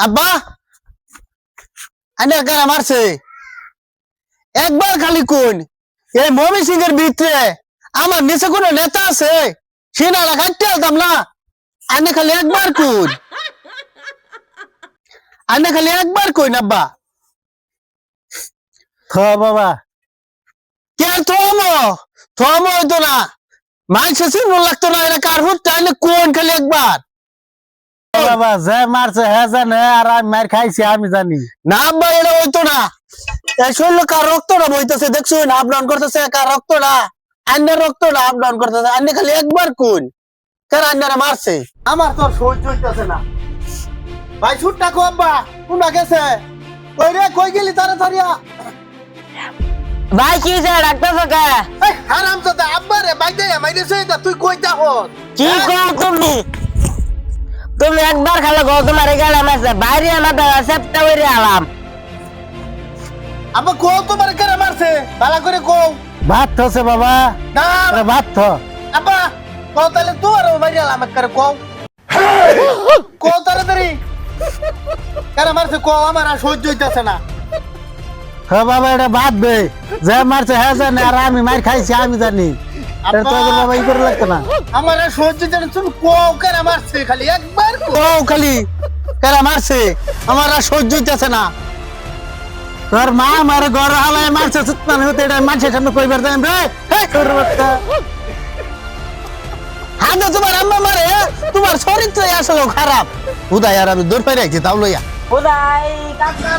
আব্বা আনে কারা মারছে একবার খালি কোন এই মমি সিং এর ভিতরে আমার নিচে কোন নেতা আছে সিনারা কাটতে হতাম না আনে খালি একবার কোন আনে খালি একবার কই আব্বা বাবা কে থমো হইতো না মানুষের চিনব লাগতো না এটা কার হুটটা আনে কোন খালি একবার বাবা যে মারছে হ্যাঁ জানে আর আমি মার খাইছি আমি জানি না আব্বা এটা হইতো না এই শরীর কার রক্তটা বইতেছে দেখছো না আপ ডাউন করতেছে কার রক্তটা আন্যের রক্তটা আপ ডাউন করতেছে আন্য খালি একবার কোন কার আন্যরা মারছে আমার তো সহ্য হইতেছে না ভাই ছুটটা কো আব্বা কোনটা গেছে কই রে কই গেলি তাড়াতাড়ি ভাই কি যে ডাক্তার কে এই হারামজাদা আব্বা রে বাইদে মাইরেছে এটা তুই কই যাও কি কও তুমি তুমি একবার খালে গো তোমার এখানে মারছে বাইরে আমাদের সেপ্টা হইরে আলাম আব্বা কো তোমার কেন মারছে ভালো করে কো ভাত থছে বাবা না আরে ভাত থ আব্বা কো তাহলে তুই আর মাইরে আলাম করে কো কো তাড়াতাড়ি কেন মারছে কো আমার আর সহ্য হইতেছে না হ্যাঁ বাবা এটা ভাত দে যে মারছে হ্যাঁ জানে আর আমি মার খাইছি আমি জানি এটা তো আগে বাবা ই করে লাগতো না আমার আর সহ্য হইতেছে না তুমি কো কেন মারছে খালি একবার কো খালি কেন মারছে আমার আর সহ্য হইতেছে না তোর মা আমার ঘর হালায় মারছে সুতমান হতে এটা মানুষের সামনে কইবার যাই রে এই তোর বাচ্চা হাতে তোমার আম্মা মারে তোমার চরিত্র আসলে খারাপ উদয় আর আমি দূর পাই রাখছি তাও লইয়া খুদাই কাকা